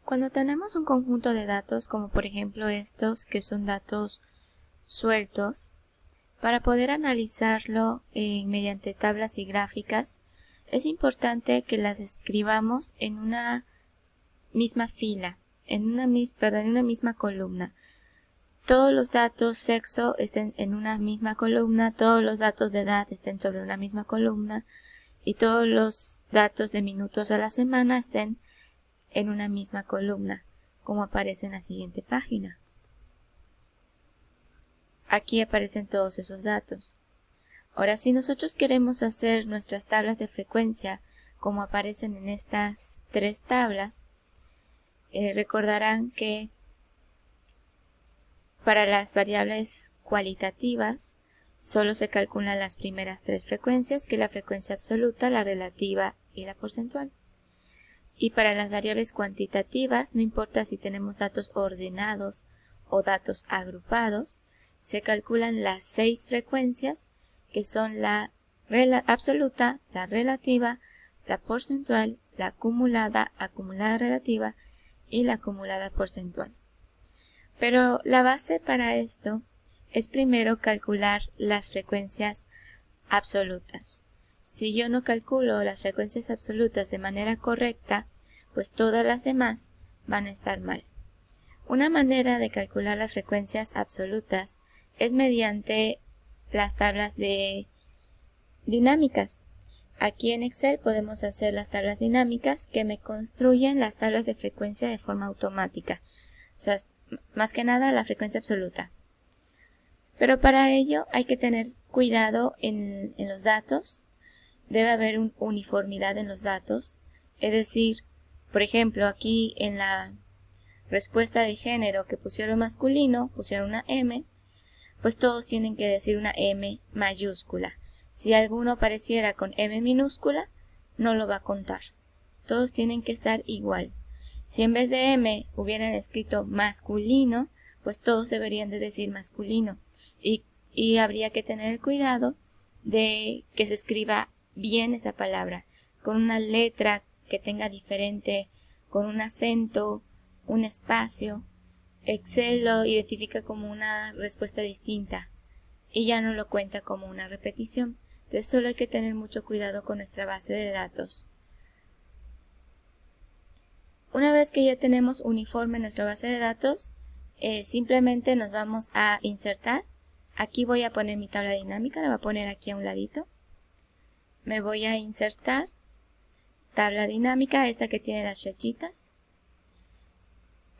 Cuando tenemos un conjunto de datos, como por ejemplo estos que son datos sueltos, para poder analizarlo mediante tablas y gráficas, es importante que las escribamos en una misma fila, en una misma columna. Todos los datos sexo estén en una misma columna, todos los datos de edad estén sobre una misma columna y todos los datos de minutos a la semana estén en una misma columna, como aparece en la siguiente página. Aquí aparecen todos esos datos. Ahora, si nosotros queremos hacer nuestras tablas de frecuencia, como aparecen en estas tres tablas, recordarán que para las variables cualitativas solo se calculan las primeras tres frecuencias, que es la frecuencia absoluta, la relativa y la porcentual. Y para las variables cuantitativas, no importa si tenemos datos ordenados o datos agrupados, se calculan las 6 frecuencias, que son la absoluta, la relativa, la porcentual, la acumulada, acumulada relativa y la acumulada porcentual. Pero la base para esto es primero calcular las frecuencias absolutas. Si yo no calculo las frecuencias absolutas de manera correcta, pues todas las demás van a estar mal. Una manera de calcular las frecuencias absolutas es mediante las tablas de dinámicas. Aquí en Excel podemos hacer las tablas dinámicas que me construyen las tablas de frecuencia de forma automática. O sea, más que nada la frecuencia absoluta. Pero para ello hay que tener cuidado en los datos. Debe haber una uniformidad en los datos, es decir, por ejemplo, aquí en la respuesta de género que pusieron masculino, pusieron una M, pues todos tienen que decir una M mayúscula. Si alguno apareciera con M minúscula, no lo va a contar. Todos tienen que estar igual. Si en vez de M hubieran escrito masculino, pues todos deberían de decir masculino. Y habría que tener cuidado de que se escriba bien esa palabra, con una letra que tenga diferente, con un acento, un espacio. Excel lo identifica como una respuesta distinta y ya no lo cuenta como una repetición. Entonces solo hay que tener mucho cuidado con nuestra base de datos. Una vez que ya tenemos uniforme nuestra base de datos, simplemente nos vamos a insertar. Aquí voy a poner mi tabla dinámica, la voy a poner aquí a un ladito. Me voy a insertar, tabla dinámica, esta que tiene las flechitas.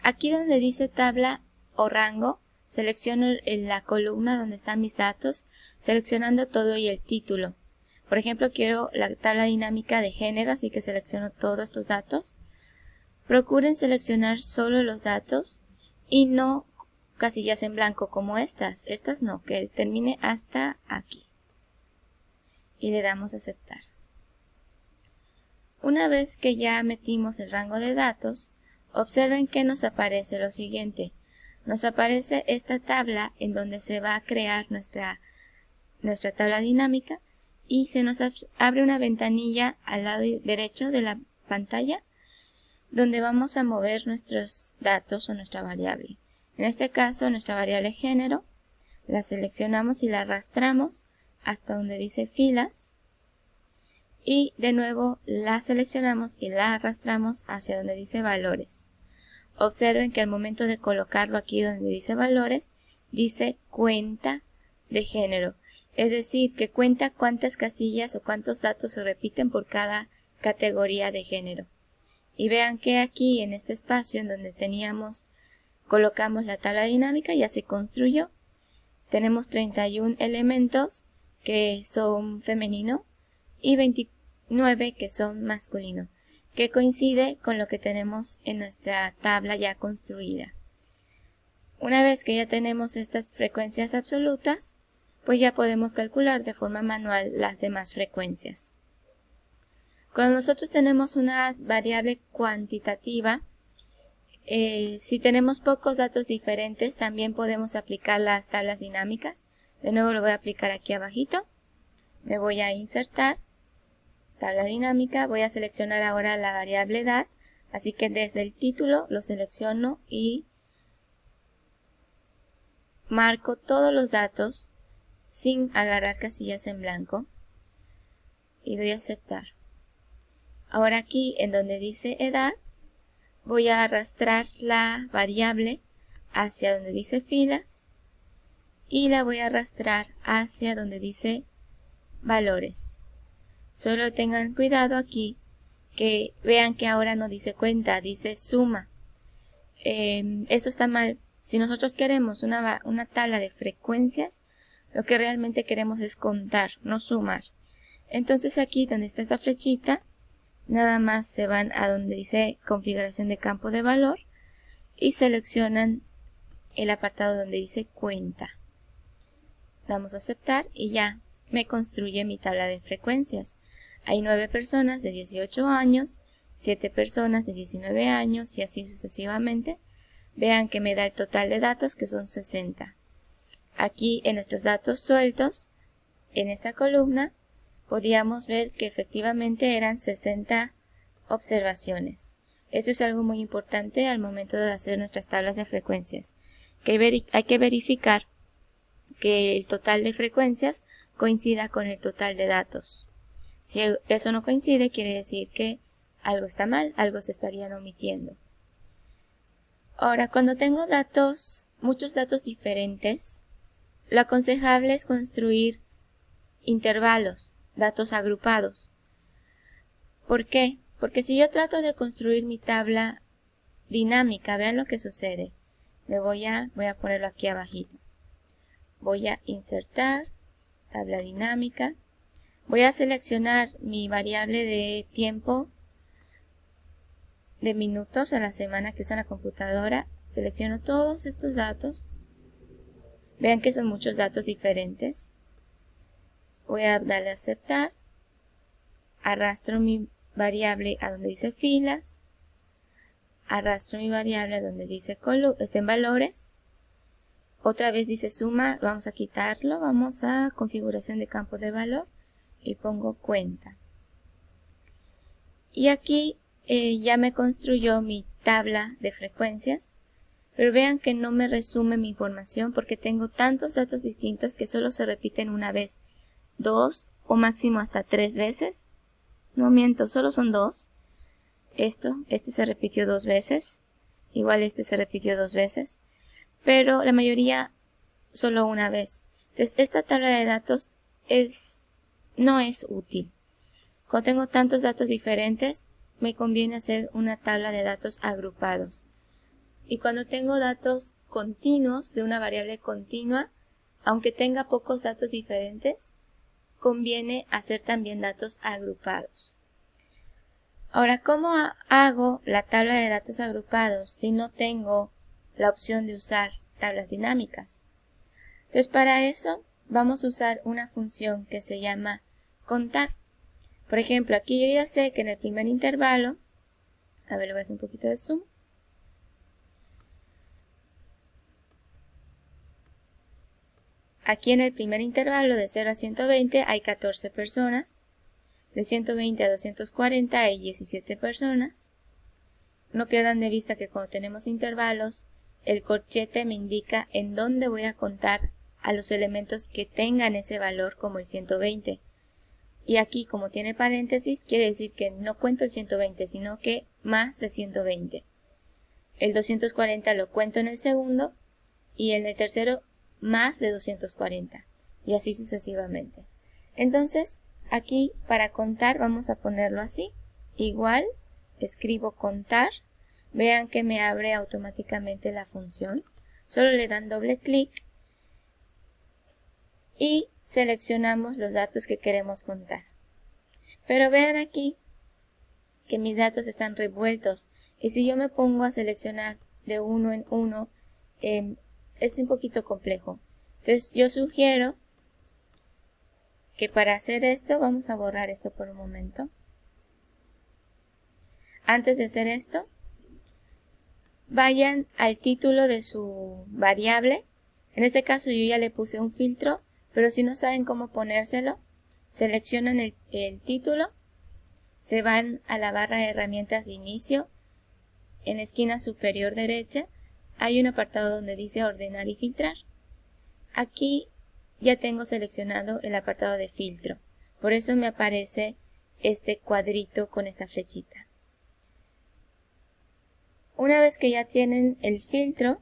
Aquí donde dice tabla o rango, selecciono la columna donde están mis datos, seleccionando todo y el título. Por ejemplo, quiero la tabla dinámica de género, así que selecciono todos estos datos. Procuren seleccionar solo los datos y no casillas en blanco como estas. Estas no, que termine hasta aquí. Y le damos a aceptar. Una vez que ya metimos el rango de datos, observen que nos aparece lo siguiente. Nos aparece esta tabla en donde se va a crear nuestra tabla dinámica y se nos abre una ventanilla al lado derecho de la pantalla donde vamos a mover nuestros datos o nuestra variable. En este caso, nuestra variable género, la seleccionamos y la arrastramos hasta donde dice filas. Y de nuevo la seleccionamos y la arrastramos hacia donde dice valores. Observen que al momento de colocarlo aquí donde dice valores, dice cuenta de género. Es decir, que cuenta cuántas casillas o cuántos datos se repiten por cada categoría de género. Y vean que aquí en este espacio en donde colocamos la tabla dinámica, ya se construyó. Tenemos 31 elementos que son femenino y 29 que son masculino, que coincide con lo que tenemos en nuestra tabla ya construida. Una vez que ya tenemos estas frecuencias absolutas, pues ya podemos calcular de forma manual las demás frecuencias. Cuando nosotros tenemos una variable cuantitativa, si tenemos pocos datos diferentes, también podemos aplicar las tablas dinámicas. De nuevo lo voy a aplicar aquí abajito. Me voy a insertar, tabla dinámica, voy a seleccionar ahora la variable edad, Así que desde el título lo selecciono y marco todos los datos sin agarrar casillas en blanco y doy a aceptar. Ahora aquí en donde dice edad voy a arrastrar la variable hacia donde dice filas y la voy a arrastrar hacia donde dice valores. Solo tengan cuidado aquí que vean que ahora no dice cuenta, dice suma. Eso está mal. Si nosotros queremos una tabla de frecuencias, lo que realmente queremos es contar, no sumar. Entonces aquí donde está esta flechita, nada más se van a donde dice configuración de campo de valor y seleccionan el apartado donde dice cuenta. Damos a aceptar y ya me construye mi tabla de frecuencias. Hay 9 personas de 18 años, 7 personas de 19 años y así sucesivamente. Vean que me da el total de datos que son 60. Aquí en nuestros datos sueltos, en esta columna, podíamos ver que efectivamente eran 60 observaciones. Eso es algo muy importante al momento de hacer nuestras tablas de frecuencias. Hay que verificar que el total de frecuencias coincida con el total de datos. Si eso no coincide, quiere decir que algo está mal, algo se estarían omitiendo. Ahora, cuando tengo muchos datos diferentes, lo aconsejable es construir intervalos, datos agrupados. ¿Por qué? Porque si yo trato de construir mi tabla dinámica, vean lo que sucede. Voy a ponerlo aquí abajito. Voy a insertar, tabla dinámica. Voy a seleccionar mi variable de tiempo de minutos a la semana que es en la computadora. Selecciono todos estos datos. Vean que son muchos datos diferentes. Voy a darle a aceptar. Arrastro mi variable a donde dice filas. Arrastro mi variable a donde dice en valores. Otra vez dice suma, vamos a quitarlo, vamos a configuración de campo de valor y pongo cuenta. Y aquí ya me construyó mi tabla de frecuencias, pero vean que no me resume mi información porque tengo tantos datos distintos que solo se repiten una vez, 2 o máximo hasta 3 veces. No miento, solo son 2. Este se repitió 2 veces, igual este se repitió 2 veces. Pero la mayoría solo una vez. Entonces esta tabla de datos no es útil. Cuando tengo tantos datos diferentes, me conviene hacer una tabla de datos agrupados. Y cuando tengo datos continuos de una variable continua, aunque tenga pocos datos diferentes, conviene hacer también datos agrupados. Ahora, ¿cómo hago la tabla de datos agrupados si no tengo la opción de usar tablas dinámicas? Entonces para eso vamos a usar una función que se llama contar. Por ejemplo, aquí yo ya sé que en el primer intervalo, a ver, le voy a hacer un poquito de zoom. Aquí en el primer intervalo de 0 a 120 hay 14 personas. De 120 a 240 hay 17 personas. No pierdan de vista que cuando tenemos intervalos, el corchete me indica en dónde voy a contar a los elementos que tengan ese valor como el 120. Y aquí, como tiene paréntesis, quiere decir que no cuento el 120, sino que más de 120. El 240 lo cuento en el segundo y en el tercero más de 240. Y así sucesivamente. Entonces, aquí para contar vamos a ponerlo así. Igual, escribo contar. Vean que me abre automáticamente la función. Solo le dan doble clic y seleccionamos los datos que queremos contar. Pero vean aquí que mis datos están revueltos. Y si yo me pongo a seleccionar de uno en uno, es un poquito complejo. Entonces yo sugiero que para hacer esto, vamos a borrar esto por un momento. Antes de hacer esto, vayan al título de su variable. En este caso yo ya le puse un filtro, pero si no saben cómo ponérselo, seleccionan el título, se van a la barra de herramientas de inicio en la esquina superior derecha hay un apartado donde dice ordenar y filtrar. Aquí ya tengo seleccionado el apartado de filtro, por eso me aparece este cuadrito con esta flechita. Una vez que ya tienen el filtro,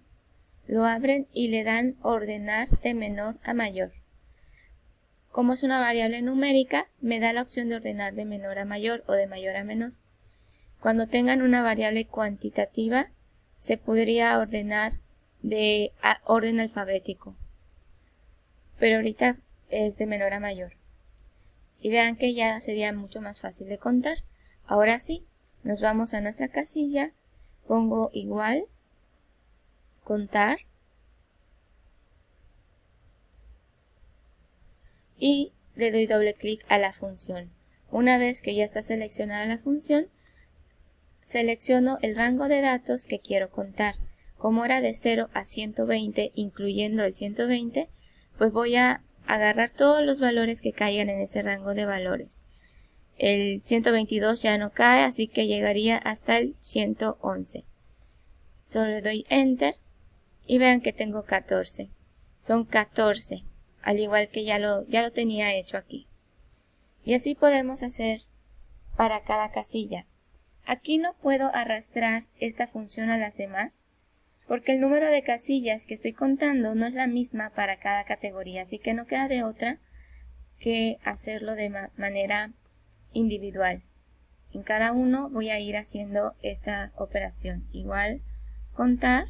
lo abren y le dan ordenar de menor a mayor. Como es una variable numérica, me da la opción de ordenar de menor a mayor o de mayor a menor. Cuando tengan una variable cuantitativa, se podría ordenar de orden alfabético, pero ahorita es de menor a mayor. Y vean que ya sería mucho más fácil de contar. Ahora sí, nos vamos a nuestra casilla, pongo igual, contar, y le doy doble clic a la función. Una vez que ya está seleccionada la función, selecciono el rango de datos que quiero contar. Como era de 0 a 120, incluyendo el 120, pues voy a agarrar todos los valores que caigan en ese rango de valores. El 122 ya no cae, así que llegaría hasta el 111. Solo le doy Enter y vean que tengo 14. Son 14, al igual que ya lo tenía hecho aquí. Y así podemos hacer para cada casilla. Aquí no puedo arrastrar esta función a las demás, porque el número de casillas que estoy contando no es la misma para cada categoría, así que no queda de otra que hacerlo de manera individual. En cada uno voy a ir haciendo esta operación. Igual, contar.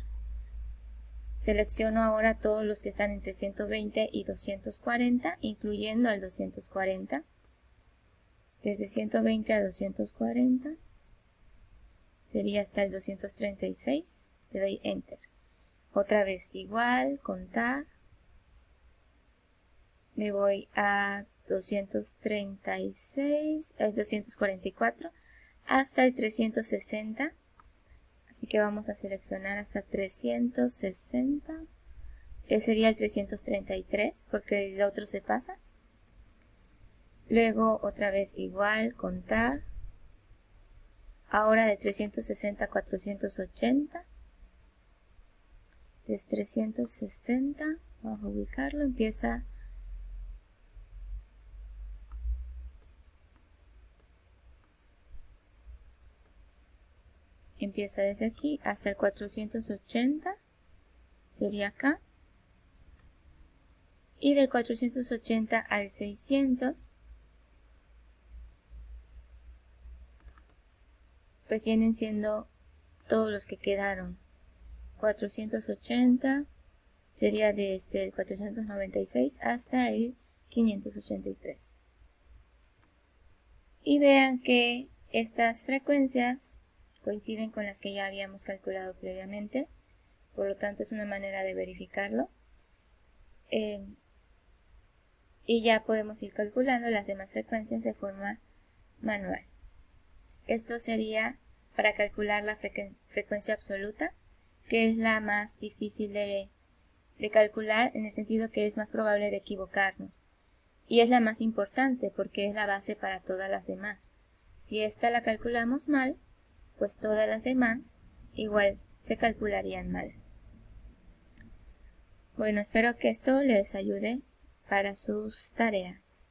Selecciono ahora todos los que están entre 120 y 240, incluyendo el 240. Desde 120 a 240 sería hasta el 236. Le doy Enter. Otra vez igual, contar. Me voy a 236, es 244, hasta el 360. Así que vamos a seleccionar hasta 360. Sería el 333 porque el otro se pasa. Luego otra vez igual, contar. Ahora de 360 a 480. Desde 360, vamos a ubicarlo, empieza desde aquí hasta el 480, sería acá. Y del 480 al 600, pues vienen siendo todos los que quedaron. 480 sería desde el 496 hasta el 583. Y vean que estas frecuencias coinciden con las que ya habíamos calculado previamente, por lo tanto es una manera de verificarlo. Y ya podemos ir calculando las demás frecuencias de forma manual. Esto sería para calcular la frecuencia absoluta, que es la más difícil de calcular en el sentido que es más probable de equivocarnos. Y es la más importante porque es la base para todas las demás. Si esta la calculamos mal, pues todas las demás igual se calcularían mal. Bueno, espero que esto les ayude para sus tareas.